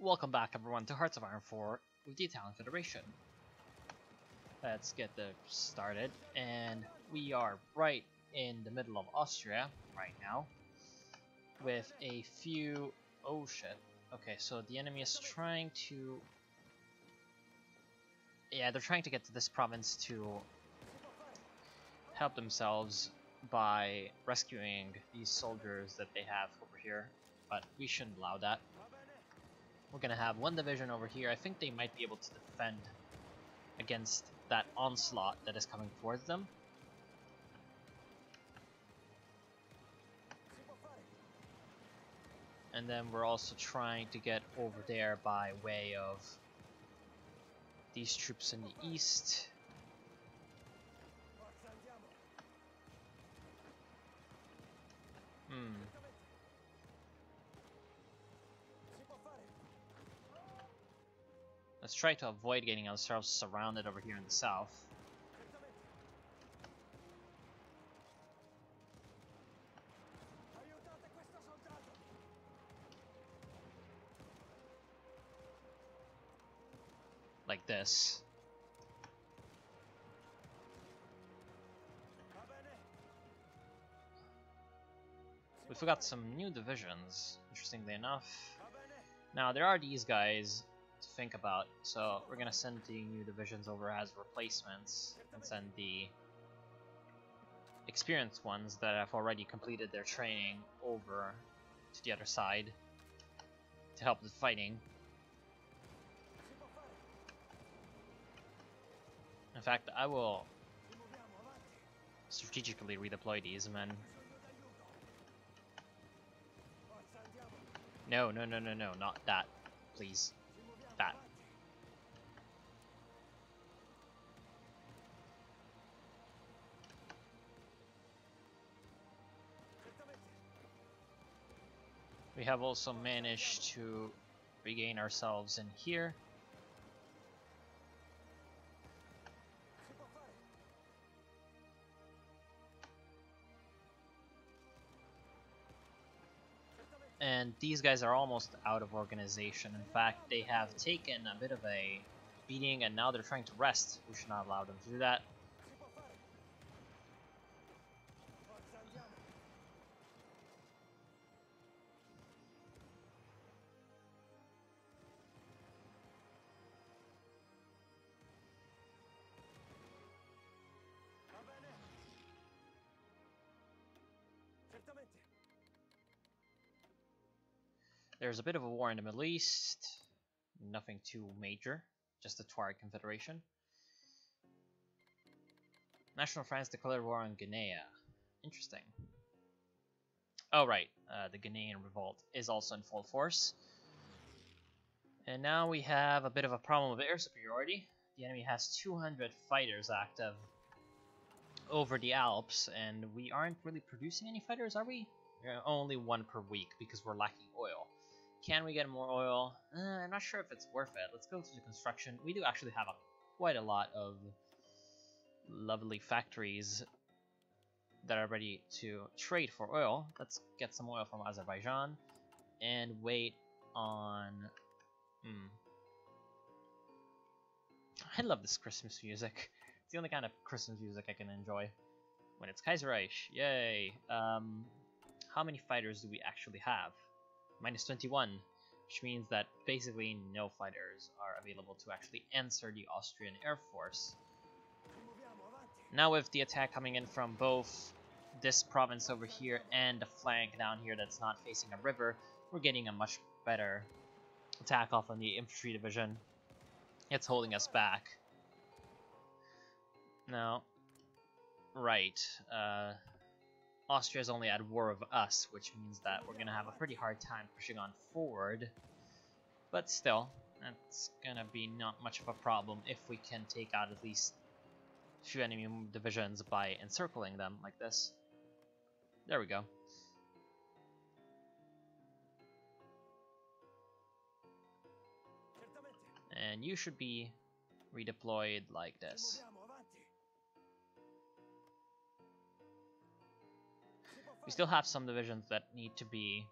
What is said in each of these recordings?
Welcome back everyone to Hearts of Iron 4 with the Italian Federation. Let's get this started, and we are right in the middle of Austria right now with a few... oh shit. Okay, so the enemy is trying to... yeah, they're trying to get to this province to help themselves by rescuing these soldiers that they have over here, but we shouldn't allow that. We're gonna have one division over here. I think they might be able to defend against that onslaught that is coming towards them. And then we're also trying to get over there by way of these troops in the east. Let's try to avoid getting ourselves surrounded over here in the south. Like this. We forgot some new divisions, interestingly enough. Now, there are these guys to think about, so we're gonna send the new divisions over as replacements and send the experienced ones that have already completed their training over to the other side to help with fighting. In fact, I will strategically redeploy these men. No, not that, please. That. We have also managed to regain ourselves in here. And these guys are almost out of organization. In fact, they have taken a bit of a beating and now they're trying to rest. We should not allow them to do that. There's a bit of a war in the Middle East. Nothing too major, just the Tuareg Confederation. National France declared war on Guinea. Interesting. Oh right, the Ghanaian revolt is also in full force. And now we have a bit of a problem with air superiority. The enemy has 200 fighters active over the Alps, and we aren't really producing any fighters, are we? Only one per week because we're lacking oil. Can we get more oil? I'm not sure if it's worth it. Let's go to the construction. We do actually have quite a lot of lovely factories that are ready to trade for oil. Let's get some oil from Azerbaijan and wait on... I love this Christmas music. It's the only kind of Christmas music I can enjoy. When it's Kaiserreich, yay! How many fighters do we actually have? Minus 21, which means that basically no fighters are available to actually answer the Austrian Air Force. Now with the attack coming in from both this province over here and the flank down here that's not facing a river, we're getting a much better attack off on the infantry division. It's holding us back. Now, right, Austria's only at war with us, which means that we're gonna have a pretty hard time pushing on forward. But still, that's gonna be not much of a problem if we can take out at least a few enemy divisions by encircling them like this. There we go. And you should be redeployed like this. We still have some divisions that need to be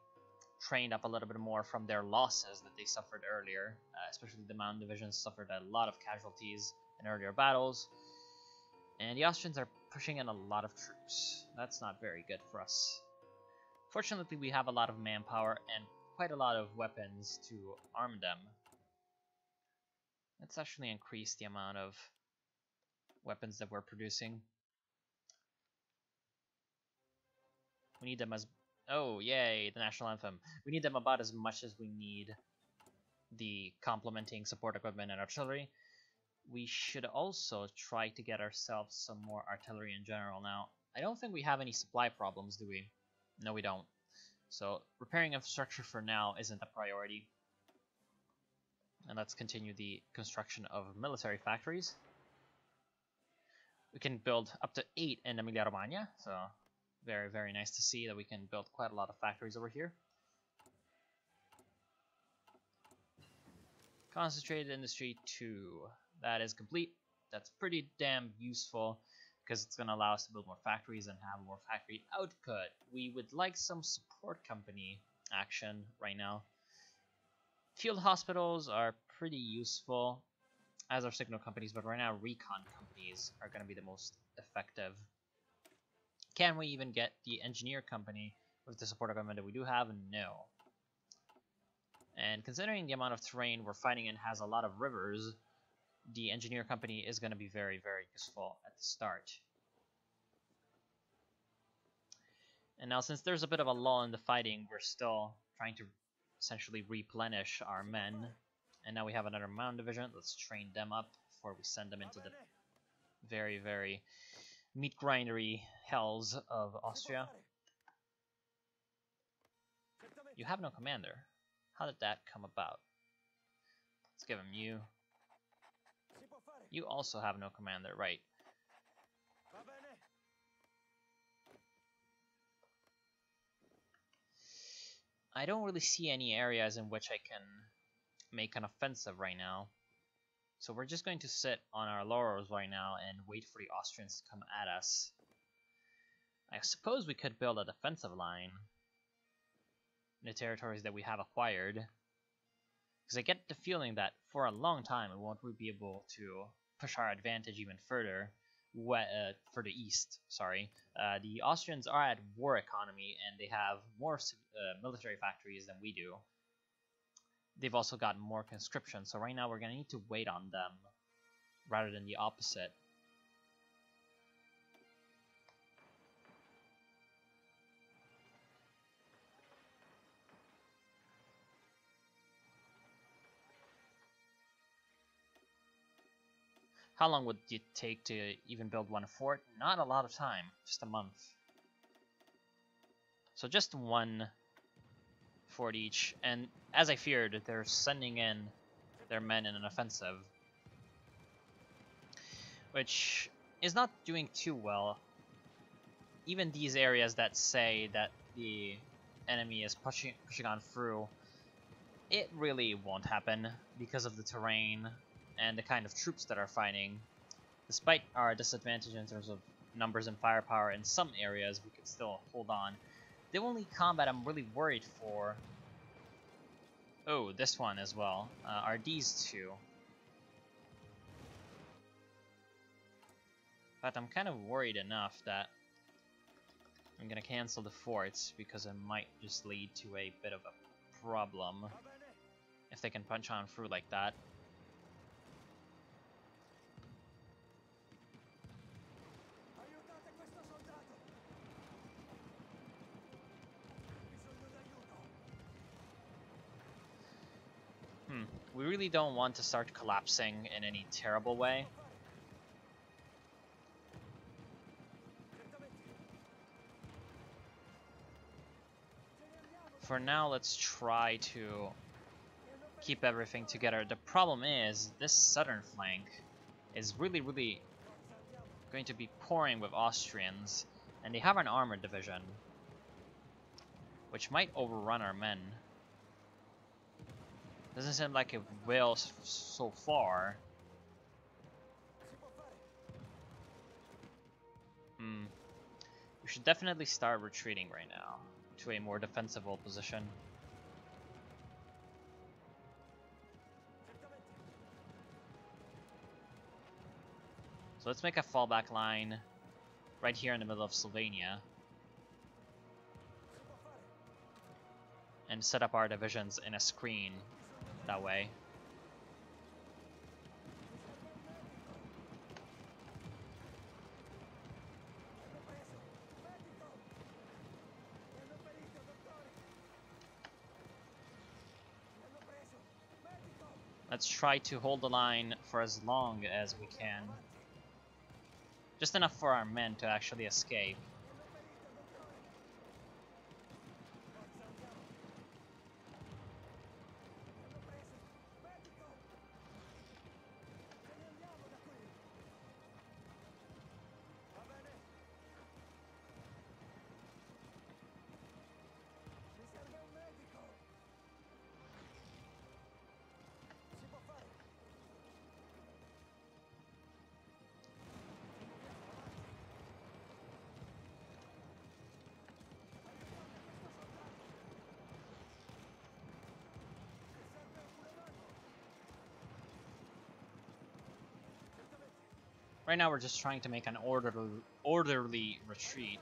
trained up a little bit more from their losses that they suffered earlier. Especially the mountain divisions suffered a lot of casualties in earlier battles. And the Austrians are pushing in a lot of troops. That's not very good for us. Fortunately, we have a lot of manpower and quite a lot of weapons to arm them. Let's actually increase the amount of weapons that we're producing. We need them as... Oh, yay, the national anthem. We need them about as much as we need the complementing support equipment and artillery. We should also try to get ourselves some more artillery in general now. I don't think we have any supply problems, do we? No, we don't. So, repairing infrastructure for now isn't a priority. And let's continue the construction of military factories. We can build up to 8 in Emilia-Romagna, so very, very nice to see that we can build quite a lot of factories over here. Concentrated Industry 2. That is complete. That's pretty damn useful because it's going to allow us to build more factories and have more factory output. We would like some support company action right now. Field hospitals are pretty useful, as are signal companies, but right now recon companies are going to be the most effective. Can we even get the engineer company with the support equipment that we do have? No. And considering the amount of terrain we're fighting in has a lot of rivers, the engineer company is going to be very, very useful at the start. And now since there's a bit of a lull in the fighting, we're still trying to essentially replenish our men. And now we have another mountain division. Let's train them up before we send them into the very, very meat grindery hells of Austria. You have no commander. How did that come about? Let's give him you. You also have no commander, right? I don't really see any areas in which I can make an offensive right now. So we're just going to sit on our laurels right now and wait for the Austrians to come at us. I suppose we could build a defensive line in the territories that we have acquired. Because I get the feeling that for a long time we won't be able to push our advantage even further for the east. Sorry, the Austrians are at war economy and they have more military factories than we do. They've also got more conscription, so right now we're gonna need to wait on them rather than the opposite. How long would it take to even build one fort? Not a lot of time, just a month. So just one fort each, and as I feared, they're sending in their men in an offensive, which is not doing too well. Even these areas that say that the enemy is pushing on through, it really won't happen because of the terrain and the kind of troops that are fighting. Despite our disadvantage in terms of numbers and firepower in some areas, we can still hold on. The only combat I'm really worried for, oh, this one as well, are these two. But I'm kind of worried enough that I'm gonna cancel the forts because it might just lead to a bit of a problem if they can punch on through like that. We really don't want to start collapsing in any terrible way. For now, let's try to keep everything together. The problem is, this southern flank is really going to be pouring with Austrians, and they have an armored division, which might overrun our men. Doesn't seem like it will so far. We should definitely start retreating right now to a more defensible position. So let's make a fallback line right here in the middle of Slovenia. And set up our divisions in a screen that way. Let's try to hold the line for as long as we can. Just enough for our men to actually escape. Right now we're just trying to make an orderly retreat.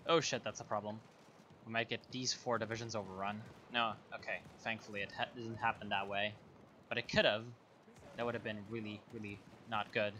Oh shit, that's a problem. We might get these 4 divisions overrun. No, okay, thankfully it didn't happen that way. But it could have. That would have been really, really not good.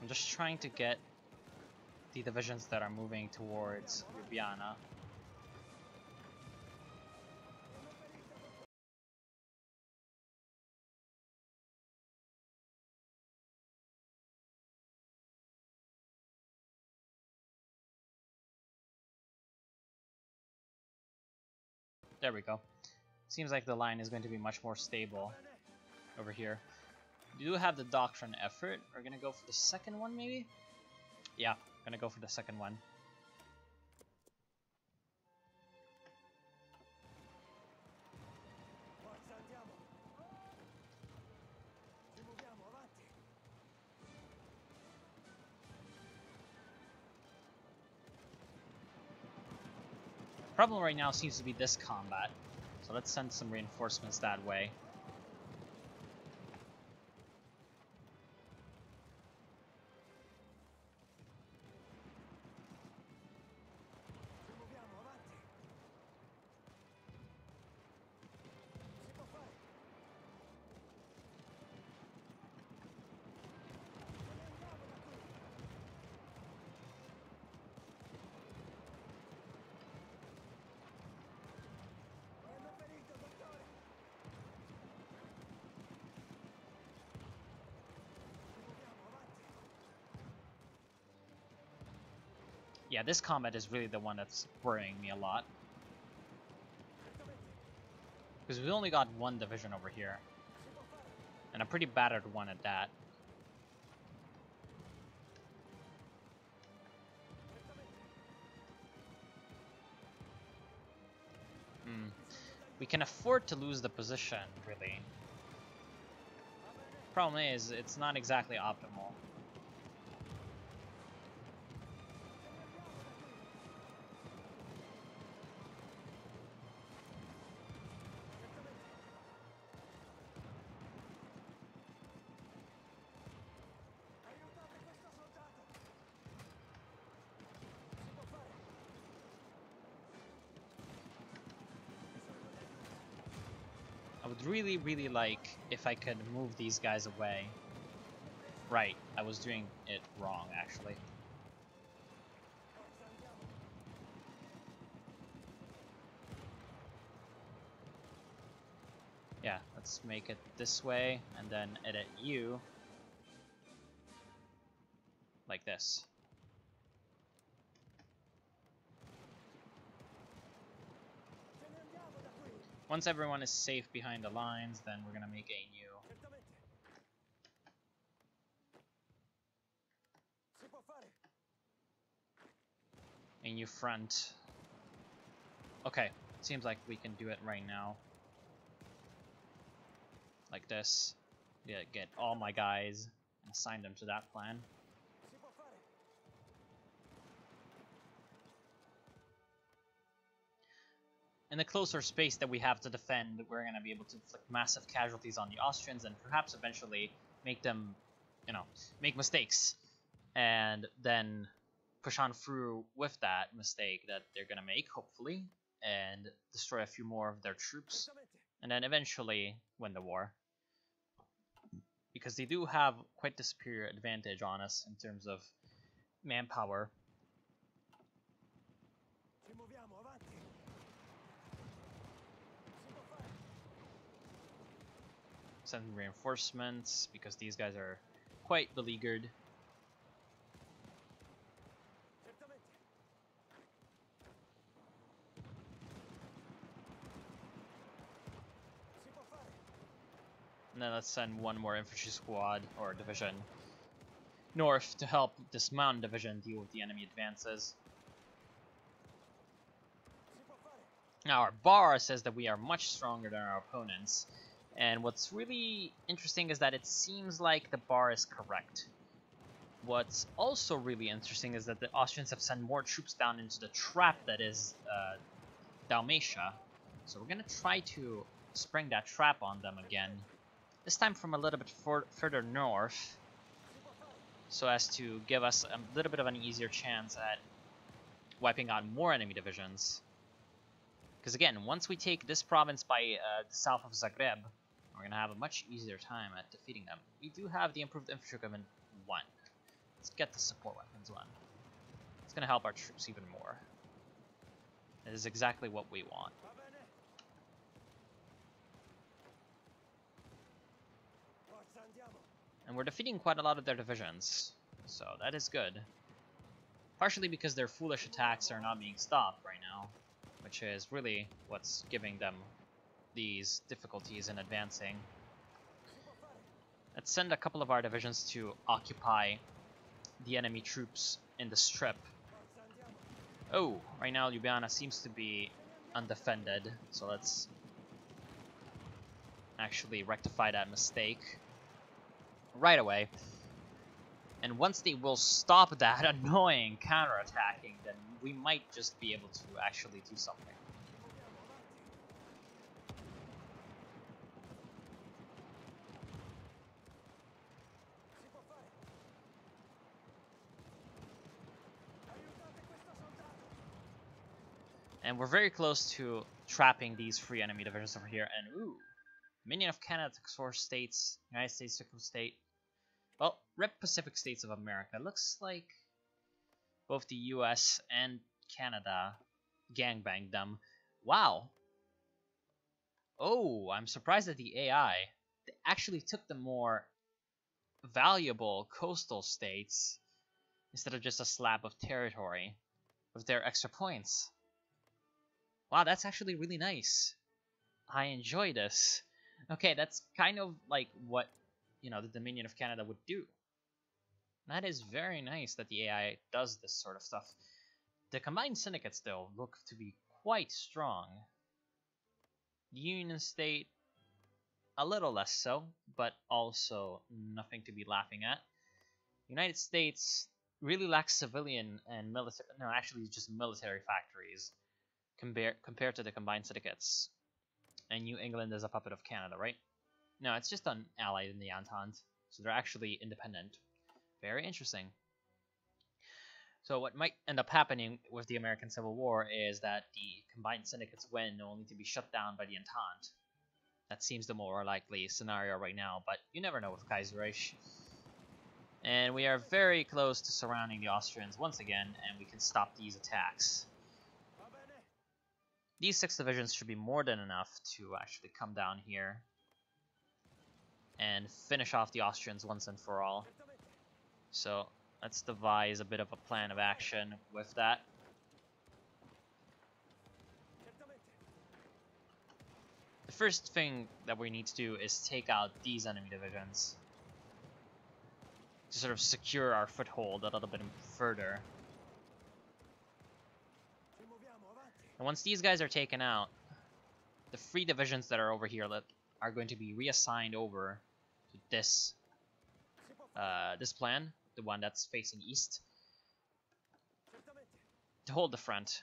I'm just trying to get the divisions that are moving towards Ljubljana. There we go. Seems like the line is going to be much more stable over here. We do have the doctrine effort. We're gonna go for the second one, maybe? Yeah, gonna go for the second one. Problem right now seems to be this combat, so let's send some reinforcements that way. Yeah, this combat is really the one that's worrying me a lot. Because we only got 1 division over here. And a pretty battered one at that. We can afford to lose the position, really. Problem is, it's not exactly optimal. I would really, really like if I could move these guys away. Right, I was doing it wrong, actually. Yeah, let's make it this way, and then edit you like this. Once everyone is safe behind the lines, then we're gonna make a new front. Okay, seems like we can do it right now. Like this. Yeah, get all my guys and assign them to that plan. In the closer space that we have to defend, we're going to be able to inflict massive casualties on the Austrians and perhaps eventually make them, make mistakes. And then push on through with that mistake that they're going to make, hopefully, and destroy a few more of their troops. And then eventually win the war. Because they do have quite the superior advantage on us in terms of manpower. Send reinforcements because these guys are quite beleaguered. And then let's send one more infantry squad or division north to help this mountain division deal with the enemy advances. Now our bar says that we are much stronger than our opponents, and what's really interesting is that it seems like the bar is correct. What's also really interesting is that the Austrians have sent more troops down into the trap that is Dalmatia, so we're gonna try to spring that trap on them again. This time from a little bit further north, so as to give us a little bit of an easier chance at wiping out more enemy divisions. Because again, once we take this province by the south of Zagreb, we're going to have a much easier time at defeating them. We do have the improved infantry equipment 1. Let's get the support weapons 1. It's going to help our troops even more. It is exactly what we want. And we're defeating quite a lot of their divisions, so that is good. Partially because their foolish attacks are not being stopped right now, which is really what's giving them these difficulties in advancing. Let's send a couple of our divisions to occupy the enemy troops in the strip. Oh, right now Ljubljana seems to be undefended, so let's actually rectify that mistake right away. And once they will stop that annoying counterattacking, then we might just be able to actually do something. And we're very close to trapping these free enemy divisions over here. And ooh, Minion of Canada took 4 states, United States took a state. Well, Rep Pacific States of America. Looks like both the US and Canada gangbanged them. Wow. Oh, I'm surprised at the AI. They actually took the more valuable coastal states instead of just a slab of territory with their extra points. Wow, that's actually really nice. I enjoy this. Okay, that's kind of like what, the Dominion of Canada would do. That is very nice that the AI does this sort of stuff. The combined syndicates, though, look to be quite strong. The Union State, a little less so, but also nothing to be laughing at. United States really lacks civilian and military, no, actually just military factories compared to the combined syndicates. And New England is a puppet of Canada, right? No, it's just an ally in the Entente, so they're actually independent. Very interesting. So what might end up happening with the American Civil War is that the combined syndicates win only to be shut down by the Entente. That seems the more likely scenario right now, but you never know with Kaiserreich. And we are very close to surrounding the Austrians once again, and we can stop these attacks. These 6 divisions should be more than enough to actually come down here and finish off the Austrians once and for all. So let's devise a bit of a plan of action with that. The first thing that we need to do is take out these enemy divisions to sort of secure our foothold a little bit further. And once these guys are taken out, the 3 divisions that are over here are going to be reassigned over to this this plan, the one that's facing east, to hold the front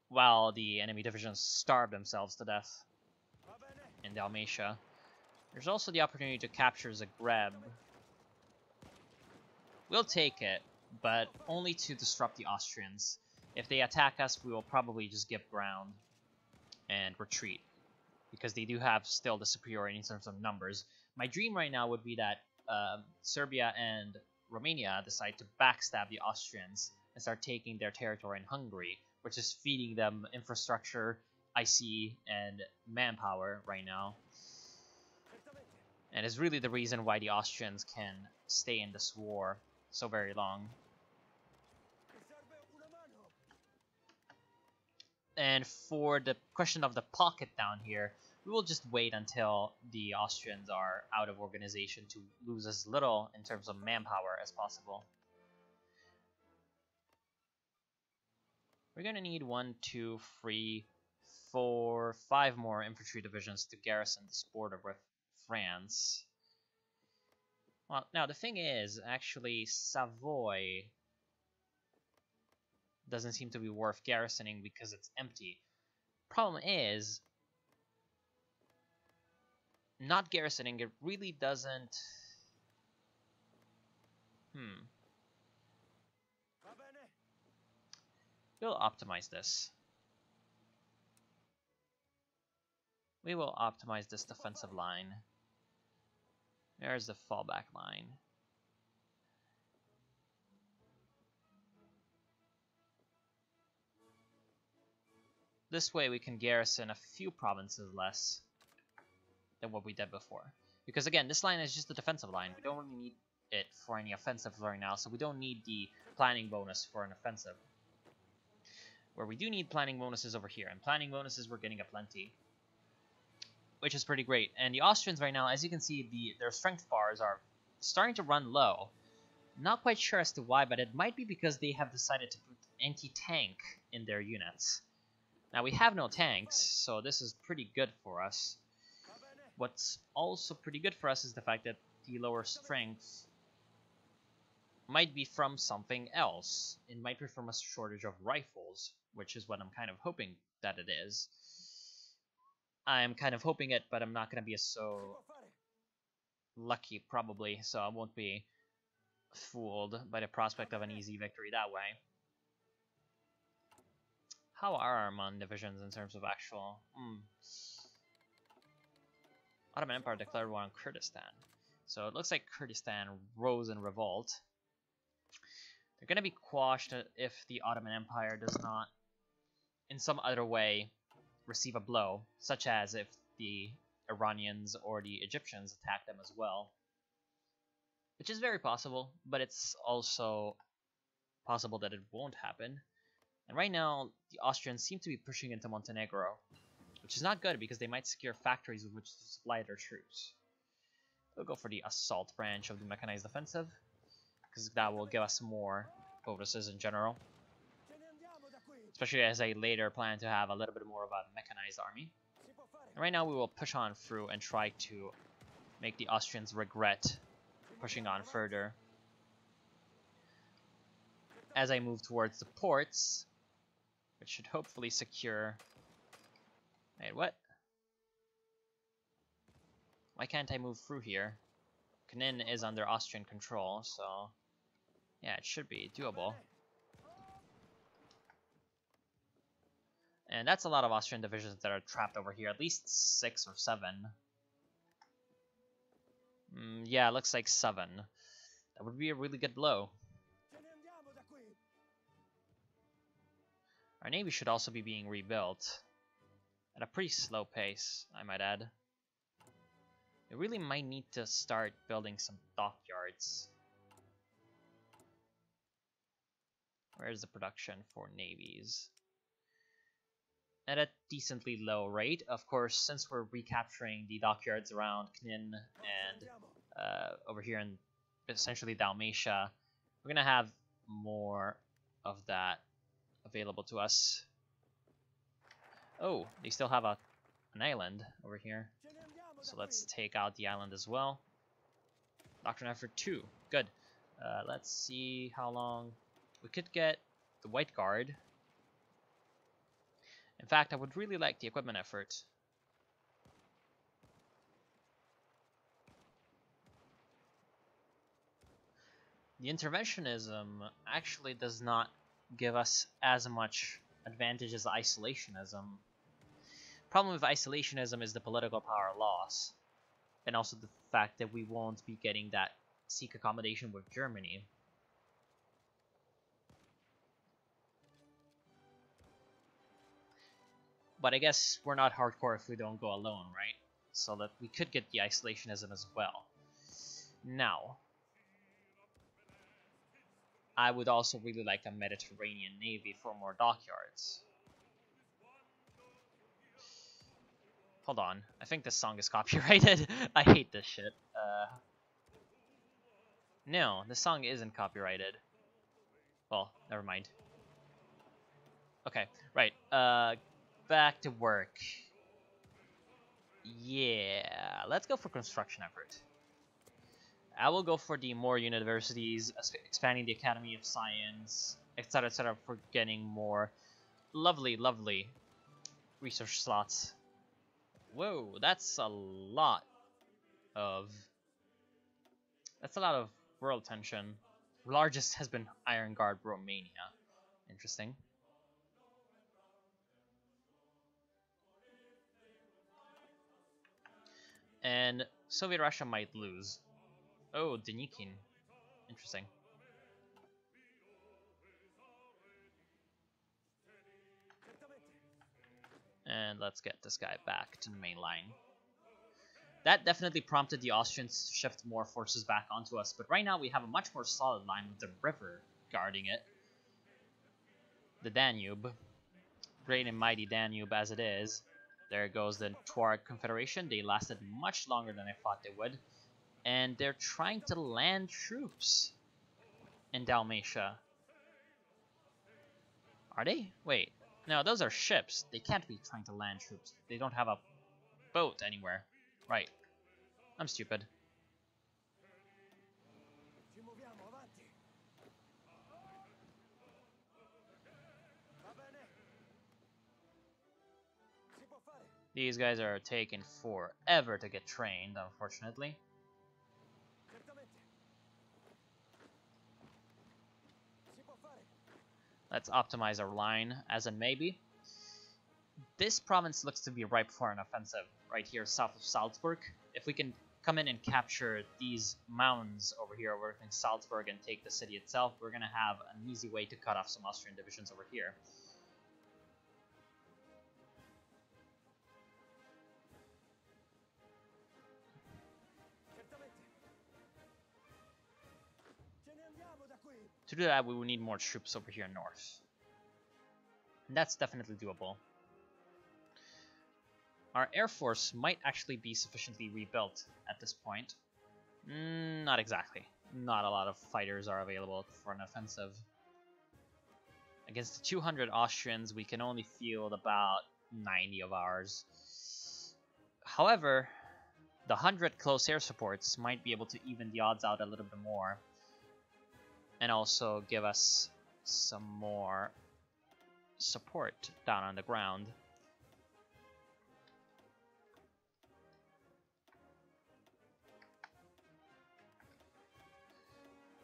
while the enemy divisions starve themselves to death in Dalmatia. There's also the opportunity to capture Zagreb. We'll take it, but only to disrupt the Austrians. If they attack us, we will probably just give ground and retreat, because they do have still the superiority in terms of numbers. My dream right now would be that Serbia and Romania decide to backstab the Austrians and start taking their territory in Hungary, which is feeding them infrastructure, IC, and manpower right now. And is really the reason why the Austrians can stay in this war so very long. And for the question of the pocket down here, we will just wait until the Austrians are out of organization to lose as little in terms of manpower as possible. We're going to need 1, 2, 3, 4, 5 more infantry divisions to garrison this border with France. Well, now the thing is, actually, Savoy doesn't seem to be worth garrisoning because it's empty. Problem is, not garrisoning it really doesn't... We'll optimize this. We will optimize this defensive line. There's the fallback line. This way we can garrison a few provinces less than what we did before. Because again, this line is just a defensive line. We don't really need it for any offensive right now, so we don't need the planning bonus for an offensive. Where we do need planning bonuses over here, and planning bonuses we're getting aplenty, which is pretty great. And the Austrians right now, as you can see, their strength bars are starting to run low. Not quite sure as to why, but it might be because they have decided to put anti-tank in their units. Now we have no tanks, so this is pretty good for us. What's also pretty good for us is the fact that the lower strength might be from something else. It might be from a shortage of rifles, which is what I'm kind of hoping that it is. I'm kind of hoping it, but I'm not going to be so lucky, probably, so I won't be fooled by the prospect of an easy victory that way. How are our Mon divisions in terms of actual... Ottoman Empire declared war on Kurdistan. So it looks like Kurdistan rose in revolt. They're going to be quashed if the Ottoman Empire does not, in some other way, receive a blow, such as if the Iranians or the Egyptians attack them as well. Which is very possible, but it's also possible that it won't happen. And right now, the Austrians seem to be pushing into Montenegro, which is not good because they might secure factories with which to supply their troops. We'll go for the assault branch of the mechanized offensive, because that will give us more bonuses in general. Especially as I later plan to have a little bit more of a mechanized army. And right now we will push on through and try to make the Austrians regret pushing on further. As I move towards the ports, which should hopefully secure... Wait, what? Why can't I move through here? Knin is under Austrian control, so... yeah, it should be doable. And that's a lot of Austrian divisions that are trapped over here. At least 6 or 7. Yeah, it looks like 7. That would be a really good blow. Our navy should also be being rebuilt. At a pretty slow pace, I might add. We really might need to start building some dockyards. Where's the production for navies? at a decently low rate. Of course, since we're recapturing the dockyards around Knin and over here in essentially Dalmatia, we're gonna have more of that available to us. Oh, they still have an island over here, so let's take out the island as well. Doctrine effort 2, good. Let's see how long we could get the White Guard. In fact, I would really like the equipment effort. The interventionism actually does not give us as much advantage as isolationism. Problem with isolationism is the political power loss, and also the fact that we won't be getting that seek accommodation with Germany. But I guess we're not hardcore if we don't go alone, right? So that we could get the isolationism as well. Now, I would also really like a Mediterranean navy for more dockyards. Hold on, I think this song is copyrighted. I hate this shit. No, this song isn't copyrighted. Well, never mind. Okay, right. Back to work. Yeah, let's go for construction effort. I will go for the more universities, expanding the Academy of Science, etc., for getting more lovely research slots. Whoa, that's a lot of world tension. Largest has been Iron Guard Romania. Interesting. And Soviet Russia might lose. Oh, Denikin. Interesting. And let's get this guy back to the main line. That definitely prompted the Austrians to shift more forces back onto us, but right now we have a much more solid line with the river guarding it. The Danube. Great and mighty Danube as it is. There goes the Tuareg Confederation. They lasted much longer than I thought they would. And they're trying to land troops in Dalmatia. Are they? Wait. No, those are ships. They can't be trying to land troops. They don't have a boat anywhere. Right. I'm stupid. These guys are taking forever to get trained, unfortunately. Let's optimize our line as a maybe. This province looks to be ripe for an offensive right here south of Salzburg. If we can come in and capture these mountains over here over in Salzburg and take the city itself, we're going to have an easy way to cut off some Austrian divisions over here. To do that, we will need more troops over here north. And that's definitely doable. Our air force might actually be sufficiently rebuilt at this point. Not exactly. Not a lot of fighters are available for an offensive. Against the 200 Austrians, we can only field about 90 of ours. However, the 100 close air supports might be able to even the odds out a little bit more. And also give us some more support down on the ground.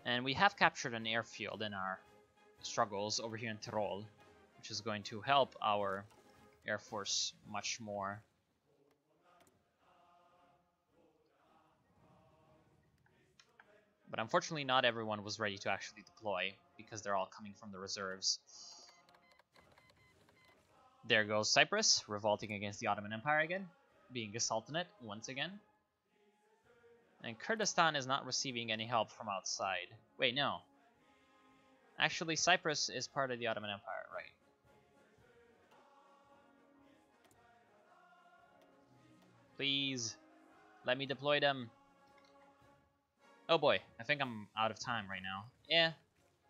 And we have captured an airfield in our struggles over here in Tyrol, which is going to help our air force much more. But unfortunately, not everyone was ready to actually deploy, because they're all coming from the reserves. There goes Cyprus, revolting against the Ottoman Empire again, being a sultanate once again. And Kurdistan is not receiving any help from outside. Wait, no. Actually, Cyprus is part of the Ottoman Empire, right? Please, let me deploy them. Oh boy, I think I'm out of time right now. Yeah,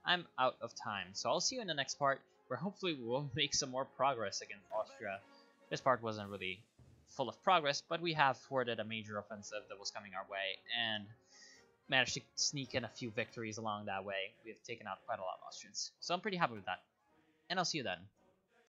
I'm out of time. So I'll see you in the next part, where hopefully we'll make some more progress against Austria. This part wasn't really full of progress, but we have thwarted a major offensive that was coming our way, and managed to sneak in a few victories along that way. We have taken out quite a lot of Austrians. So I'm pretty happy with that. And I'll see you then.